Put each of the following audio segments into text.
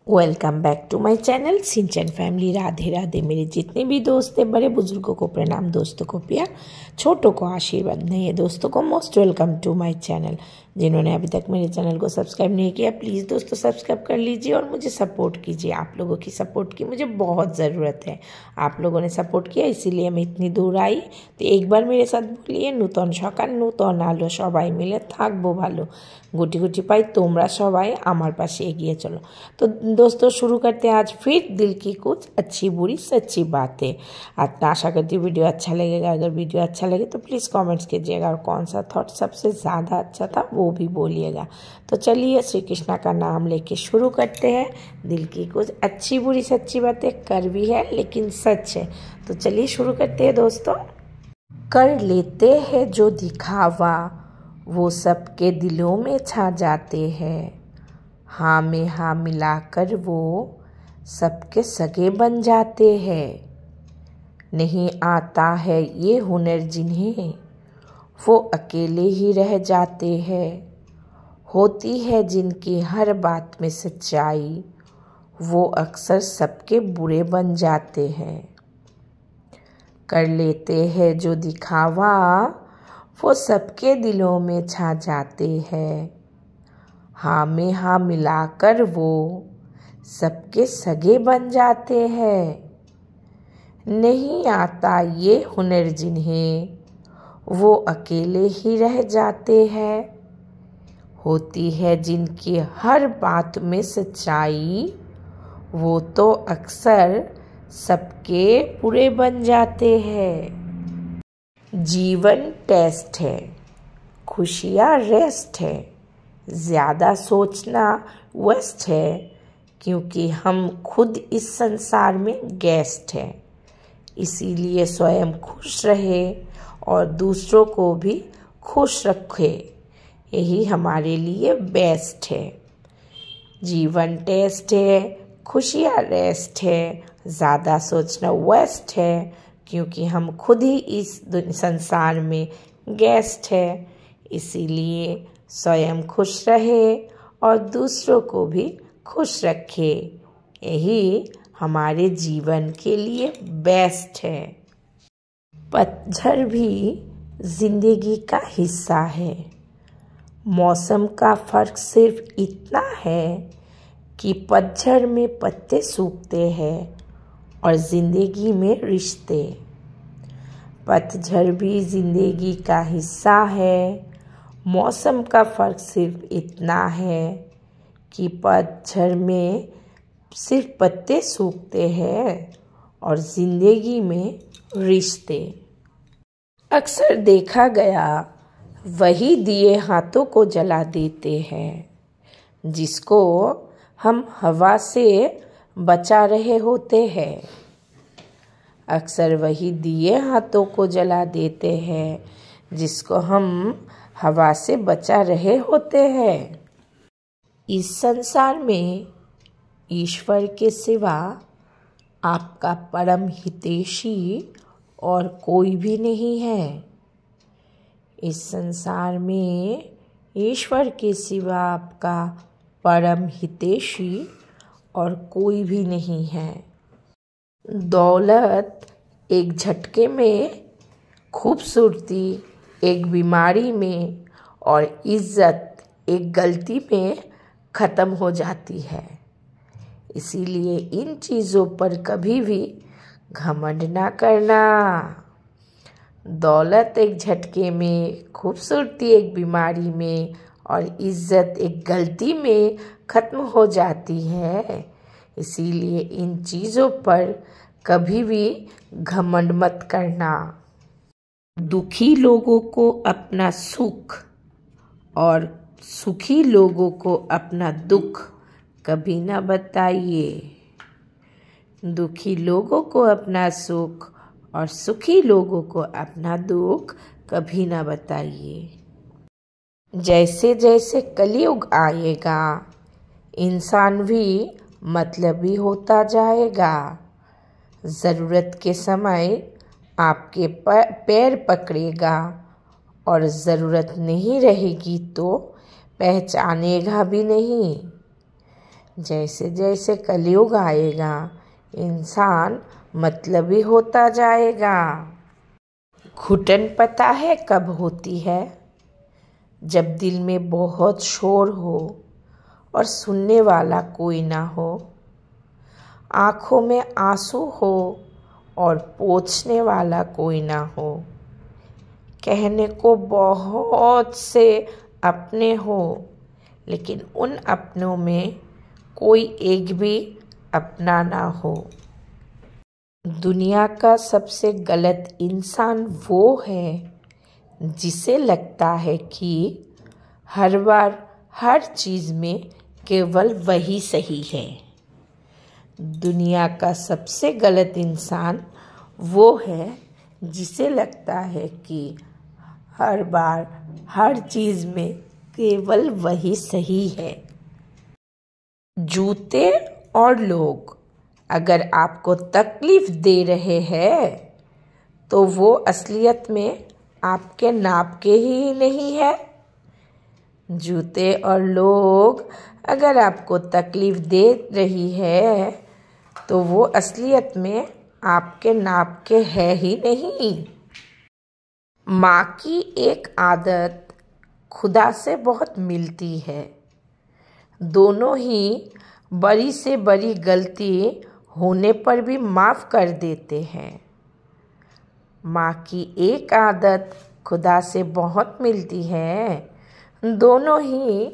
Welcome back to my channel Sinchan family. Radhe Radhe. मेरे जितने भी दोस्त हैं, बड़े बुजुर्गों को प्रणाम, दोस्तों को प्यार, छोटों को आशीर्वाद। नहीं दोस्तों को most welcome to my channel. जिन्होंने अभी तक मेरे चैनल को सब्सक्राइब नहीं किया, प्लीज़ दोस्तों सब्सक्राइब कर लीजिए और मुझे सपोर्ट कीजिए। आप लोगों की सपोर्ट की मुझे बहुत ज़रूरत है। आप लोगों ने सपोर्ट किया, इसीलिए मैं इतनी दूर आई। तो एक बार मेरे साथ बोलिए, नूतन सकाल नूतन आलो सबाई मिले थाकबो भालो, गुटी गुटी पाई तोमरा सबाई आमार पाशे एगिए चलो। तो दोस्तों शुरू करते हैं आज फिर दिल की कुछ अच्छी बुरी सच्ची बातें। आज आशा करती हूँ वीडियो अच्छा लगेगा। अगर वीडियो अच्छा लगे तो प्लीज़ कमेंट्स कीजिएगा और कौन सा थॉट सबसे ज़्यादा अच्छा था वो भी बोलिएगा। तो चलिए श्री कृष्णा का नाम लेके शुरू करते हैं। दिल की कुछ अच्छी बुरी सच्ची बातें कर भी है लेकिन सच है। तो चलिए शुरू करते हैं दोस्तों। कर लेते हैं जो दिखावा, वो सबके दिलों में छा जाते हैं। हाँ में हाँ मिलाकर वो सबके सगे बन जाते हैं। नहीं आता है ये हुनर जिन्हें, वो अकेले ही रह जाते हैं। होती है जिनकी हर बात में सच्चाई, वो अक्सर सबके बुरे बन जाते हैं। कर लेते हैं जो दिखावा, वो सबके दिलों में छा जाते हैं। हाँ में हाँ मिलाकर वो सबके सगे बन जाते हैं। नहीं आता ये हुनर जिन्हें, वो अकेले ही रह जाते हैं। होती है जिनकी हर बात में सच्चाई, वो तो अक्सर सबके बुरे बन जाते हैं। जीवन टेस्ट है, खुशियाँ रेस्ट है, ज़्यादा सोचना वेस्ट है, क्योंकि हम खुद इस संसार में गेस्ट हैं। इसीलिए स्वयं खुश रहे और दूसरों को भी खुश रखे, यही हमारे लिए बेस्ट है। जीवन टेस्ट है, खुशियाँ रेस्ट है, ज़्यादा सोचना वेस्ट है, क्योंकि हम खुद ही इस संसार में गेस्ट है। इसीलिए स्वयं खुश रहे और दूसरों को भी खुश रखे, यही हमारे जीवन के लिए बेस्ट है। पतझड़ भी जिंदगी का हिस्सा है। मौसम का फर्क सिर्फ इतना है कि पतझड़ में पत्ते सूखते हैं और जिंदगी में रिश्ते। पतझड़ भी जिंदगी का हिस्सा है। मौसम का फ़र्क सिर्फ इतना है कि पतझड़ में सिर्फ पत्ते सूखते हैं और ज़िंदगी में रिश्ते। अक्सर देखा गया वही दिए हाथों को जला देते हैं, जिसको हम हवा से बचा रहे होते हैं। अक्सर वही दिए हाथों को जला देते हैं, जिसको हम हवा से बचा रहे होते हैं। इस संसार में ईश्वर के सिवा आपका परम हितैषी और कोई भी नहीं है। इस संसार में ईश्वर के सिवा आपका परम हितैषी और कोई भी नहीं है। दौलत एक झटके में, खूबसूरती एक बीमारी में और इज्जत एक गलती में ख़त्म हो जाती है। इसीलिए इन चीज़ों पर कभी भी घमंड ना करना। दौलत एक झटके में, खूबसूरती एक बीमारी में और इज्जत एक गलती में ख़त्म हो जाती है। इसीलिए इन चीज़ों पर कभी भी घमंड मत करना। दुखी लोगों को अपना सुख और सुखी लोगों को अपना दुख कभी ना बताइए। दुखी लोगों को अपना सुख और सुखी लोगों को अपना दुख कभी ना बताइए। जैसे जैसे कलयुग आएगा, इंसान भी मतलबी होता जाएगा। ज़रूरत के समय आपके पैर पकड़ेगा और ज़रूरत नहीं रहेगी तो पहचानेगा भी नहीं। जैसे जैसे कलयुग आएगा इंसान मतलबी होता जाएगा। घुटन पता है कब होती है? जब दिल में बहुत शोर हो और सुनने वाला कोई ना हो, आँखों में आंसू हो और पोंछने वाला कोई ना हो, कहने को बहुत से अपने हो लेकिन उन अपनों में कोई एक भी अपना ना हो। दुनिया का सबसे गलत इंसान वो है जिसे लगता है कि हर बार हर चीज़ में केवल वही सही है। दुनिया का सबसे गलत इंसान वो है जिसे लगता है कि हर बार हर चीज़ में केवल वही सही है। जूते और लोग अगर आपको तकलीफ दे रहे हैं तो वो असलियत में आपके नाप के ही नहीं है। जूते और लोग अगर आपको तकलीफ दे रही है तो वो असलियत में आपके नाप के है ही नहीं। माँ की एक आदत खुदा से बहुत मिलती है। दोनों ही बड़ी से बड़ी गलती होने पर भी माफ़ कर देते हैं। माँ की एक आदत खुदा से बहुत मिलती है। दोनों ही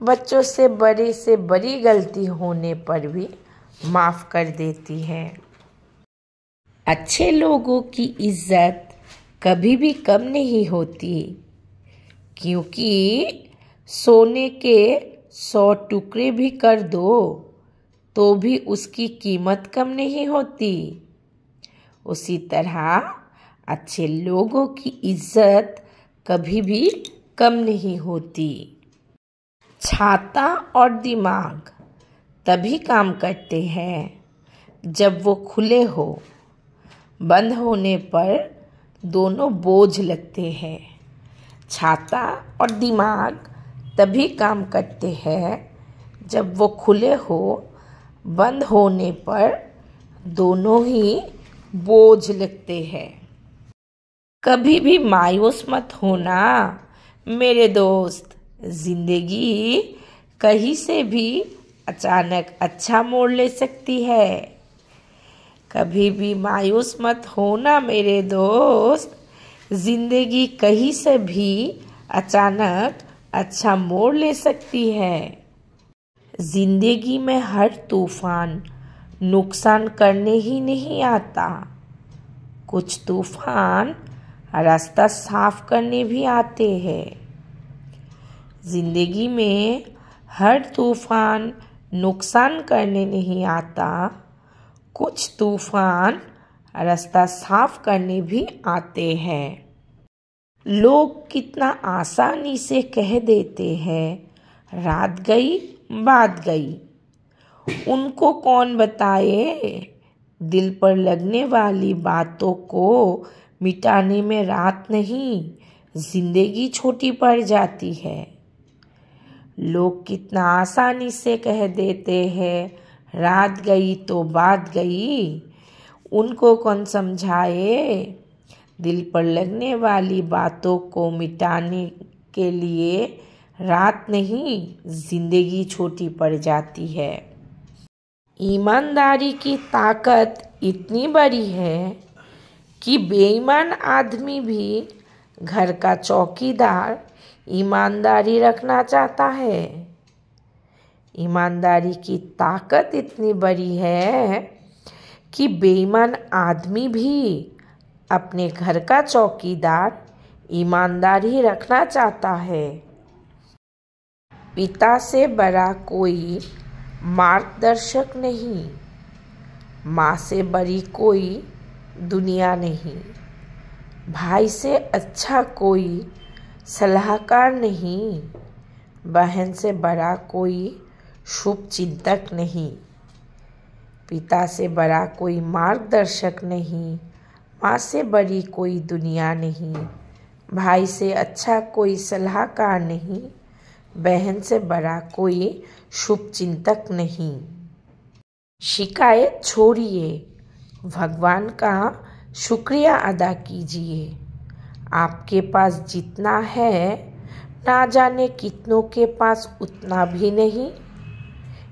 बच्चों से बड़ी गलती होने पर भी माफ़ कर देती है। अच्छे लोगों की इज्जत कभी भी कम नहीं होती, क्योंकि सोने के 100 टुकड़े भी कर दो तो भी उसकी कीमत कम नहीं होती। उसी तरह अच्छे लोगों की इज्जत कभी भी कम नहीं होती। छाता और दिमाग तभी काम करते हैं जब वो खुले हो। बंद होने पर दोनों बोझ लगते हैं। छाता और दिमाग तभी काम करते हैं जब वो खुले हो। बंद होने पर दोनों ही बोझ लगते हैं। कभी भी मायूस मत होना मेरे दोस्त। जिंदगी कहीं से भी अचानक अच्छा मोड़ ले सकती है। कभी भी मायूस मत होना मेरे दोस्त। जिंदगी कहीं से भी अचानक अच्छा मोड़ ले सकती है। जिंदगी में हर तूफान नुकसान करने ही नहीं आता। कुछ तूफान रास्ता साफ करने भी आते हैं। जिंदगी में हर तूफान नुकसान करने नहीं आता। कुछ तूफान रास्ता साफ करने भी आते हैं। लोग कितना आसानी से कह देते हैं रात गई बात गई। उनको कौन बताए दिल पर लगने वाली बातों को मिटाने में रात नहीं जिंदगी छोटी पड़ जाती है। लोग कितना आसानी से कह देते हैं रात गई तो बात गई। उनको कौन समझाए दिल पर लगने वाली बातों को मिटाने के लिए रात नहीं जिंदगी छोटी पड़ जाती है। ईमानदारी की ताकत इतनी बड़ी है कि बेईमान आदमी भी घर का चौकीदार ईमानदारी रखना चाहता है। ईमानदारी की ताकत इतनी बड़ी है कि बेईमान आदमी भी अपने घर का चौकीदार ईमानदारी रखना चाहता है। पिता से बड़ा कोई मार्गदर्शक नहीं। माँ से बड़ी कोई दुनिया नहीं। भाई से अच्छा कोई सलाहकार नहीं। बहन से बड़ा कोई शुभ चिंतक नहीं। पिता से बड़ा कोई मार्गदर्शक नहीं। माँ से बड़ी कोई दुनिया नहीं। भाई से अच्छा कोई सलाहकार नहीं। बहन से बड़ा कोई शुभ चिंतक नहीं। शिकायत छोड़िए, भगवान का शुक्रिया अदा कीजिए। आपके पास जितना है, ना जाने कितनों के पास उतना भी नहीं।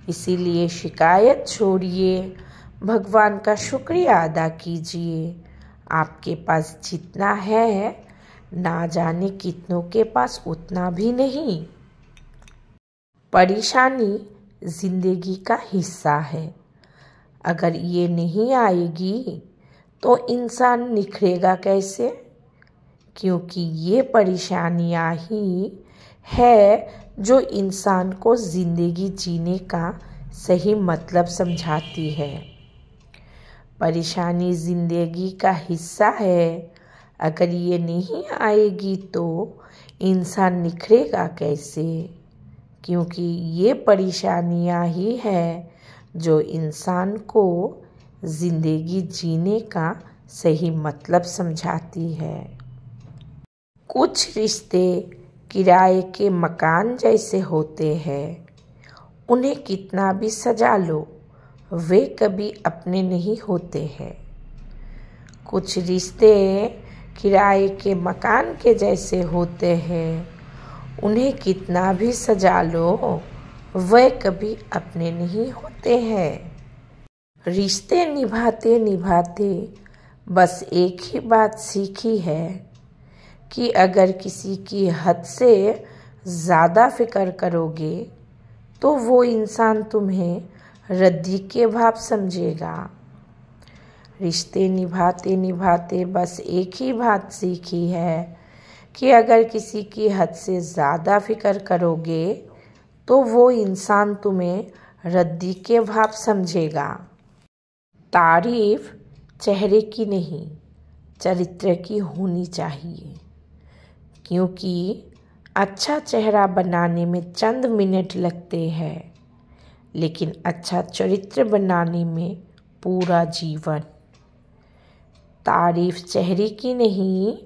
इसीलिए शिकायत छोड़िए, भगवान का शुक्रिया अदा कीजिए। आपके पास जितना है, ना जाने कितनों के पास उतना भी नहीं। परेशानी जिंदगी का हिस्सा है। अगर ये नहीं आएगी तो इंसान निखरेगा कैसे? क्योंकि ये परेशानियाँ ही है जो इंसान को जिंदगी जीने का सही मतलब समझाती है। परेशानी जिंदगी का हिस्सा है। अगर ये नहीं आएगी तो इंसान निखरेगा कैसे? क्योंकि ये परेशानियाँ ही है जो इंसान को जिंदगी जीने का सही मतलब समझाती है। कुछ रिश्ते किराए के मकान जैसे होते हैं। उन्हें कितना भी सजा लो, वे कभी अपने नहीं होते हैं। कुछ रिश्ते किराए के मकान के जैसे होते हैं। उन्हें कितना भी सजा लो, वे कभी अपने नहीं होते हैं। रिश्ते निभाते निभाते बस एक ही बात सीखी है कि अगर किसी की हद से ज़्यादा फिक्र करोगे तो वो इंसान तुम्हें रद्दी के भाव समझेगा। रिश्ते निभाते निभाते बस एक ही बात सीखी है कि अगर किसी की हद से ज़्यादा फिक्र करोगे तो वो इंसान तुम्हें रद्दी के भाव समझेगा। तारीफ चेहरे की नहीं, चरित्र की होनी चाहिए। क्योंकि अच्छा चेहरा बनाने में चंद मिनट लगते हैं, लेकिन अच्छा चरित्र बनाने में पूरा जीवन। तारीफ चेहरे की नहीं,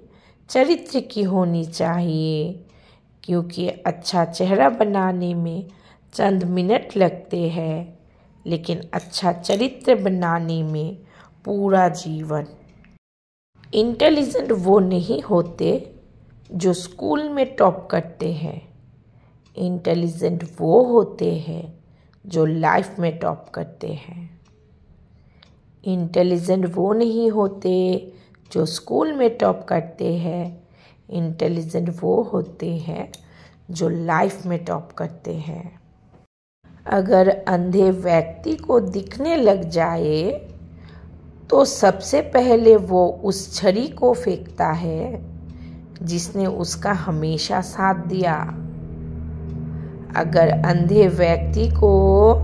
चरित्र की होनी चाहिए। क्योंकि अच्छा चेहरा बनाने में चंद मिनट लगते हैं, लेकिन अच्छा चरित्र बनाने में पूरा जीवन। इंटेलिजेंट वो नहीं होते जो स्कूल में टॉप करते हैं। इंटेलिजेंट वो होते हैं जो लाइफ में टॉप करते हैं। इंटेलिजेंट वो नहीं होते जो स्कूल में टॉप करते हैं। इंटेलिजेंट वो होते हैं जो लाइफ में टॉप करते हैं। अगर अंधे व्यक्ति को दिखने लग जाए तो सबसे पहले वो उस छड़ी को फेंकता है जिसने उसका हमेशा साथ दिया। अगर अंधे व्यक्ति को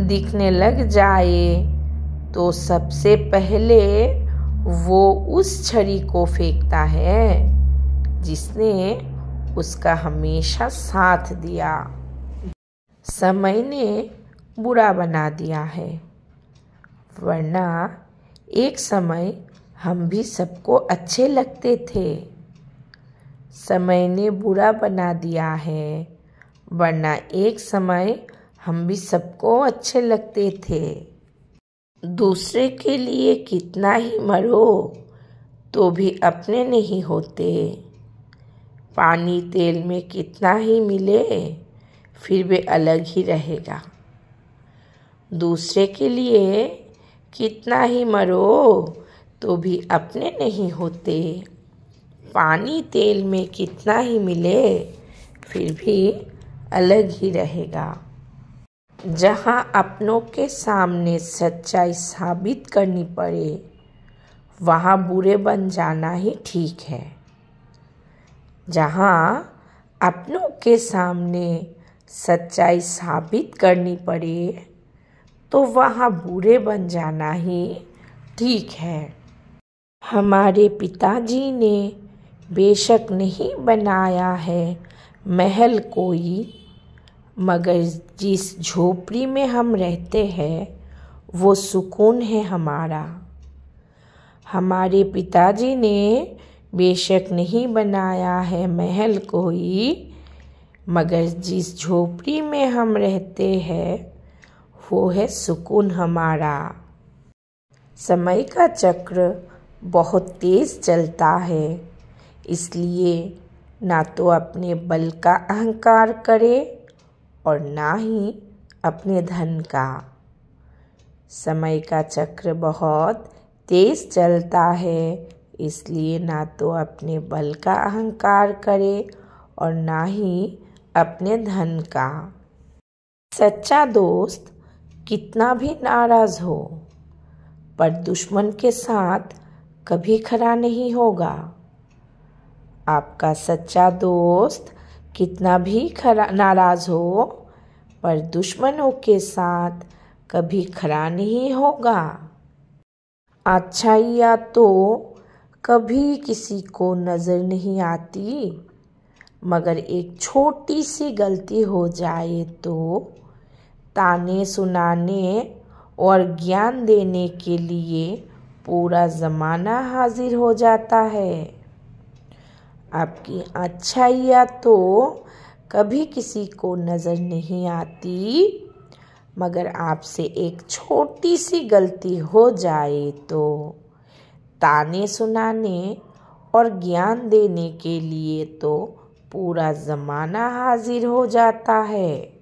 दिखने लग जाए तो सबसे पहले वो उस छड़ी को फेंकता है जिसने उसका हमेशा साथ दिया। समय ने बुरा बना दिया है, वरना एक समय हम भी सबको अच्छे लगते थे। समय ने बुरा बना दिया है, वरना एक समय हम भी सबको अच्छे लगते थे। दूसरे के लिए कितना ही मरो तो भी अपने नहीं होते। पानी तेल में कितना ही मिले फिर भी अलग ही रहेगा। दूसरे के लिए कितना ही मरो तो भी अपने नहीं होते। पानी तेल में कितना ही मिले फिर भी अलग ही रहेगा। जहाँ अपनों के सामने सच्चाई साबित करनी पड़े, वहाँ बुरे बन जाना ही ठीक है। जहाँ अपनों के सामने सच्चाई साबित करनी पड़े तो वहाँ बुरे बन जाना ही ठीक है। हमारे पिताजी ने बेशक नहीं बनाया है महल कोई, मगर जिस झोपड़ी में हम रहते हैं वो सुकून है हमारा। हमारे पिताजी ने बेशक नहीं बनाया है महल कोई, मगर जिस झोपड़ी में हम रहते हैं वो है सुकून हमारा। समय का चक्र बहुत तेज चलता है, इसलिए ना तो अपने बल का अहंकार करे और ना ही अपने धन का। समय का चक्र बहुत तेज चलता है, इसलिए ना तो अपने बल का अहंकार करे और ना ही अपने धन का। सच्चा दोस्त कितना भी नाराज हो पर दुश्मन के साथ कभी खड़ा नहीं होगा। आपका सच्चा दोस्त कितना भी नाराज हो पर दुश्मनों के साथ कभी खड़ा नहीं होगा। अच्छाइयाँ तो कभी किसी को नज़र नहीं आती, मगर एक छोटी सी गलती हो जाए तो ताने सुनाने और ज्ञान देने के लिए पूरा ज़माना हाजिर हो जाता है। आपकी अच्छाइयाँ तो कभी किसी को नज़र नहीं आती, मगर आपसे एक छोटी सी गलती हो जाए तो ताने सुनाने और ज्ञान देने के लिए तो पूरा ज़माना हाजिर हो जाता है।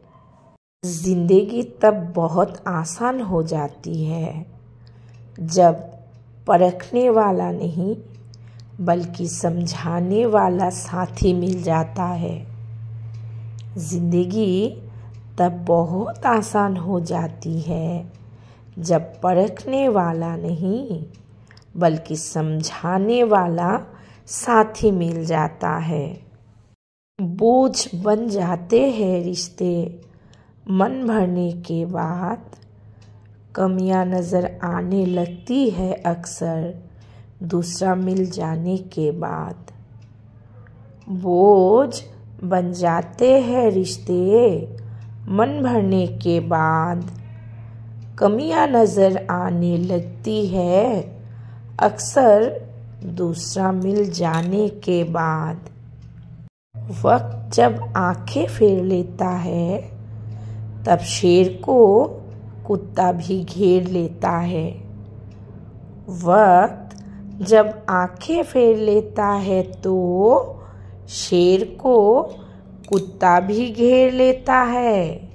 ज़िंदगी तब बहुत आसान हो जाती है जब परखने वाला नहीं बल्कि समझाने वाला साथी मिल जाता है। ज़िंदगी तब बहुत आसान हो जाती है जब परखने वाला नहीं बल्कि समझाने वाला साथी मिल जाता है। बोझ बन जाते हैं रिश्ते मन भरने के बाद, कमियां नज़र आने लगती है अक्सर दूसरा मिल जाने के बाद। बोझ बन जाते हैं रिश्ते मन भरने के बाद, कमियां नज़र आने लगती है अक्सर दूसरा मिल जाने के बाद। वक्त जब आंखें फेर लेता है तब शेर को कुत्ता भी घेर लेता है। वक्त जब आंखें फेर लेता है तो शेर को कुत्ता भी घेर लेता है।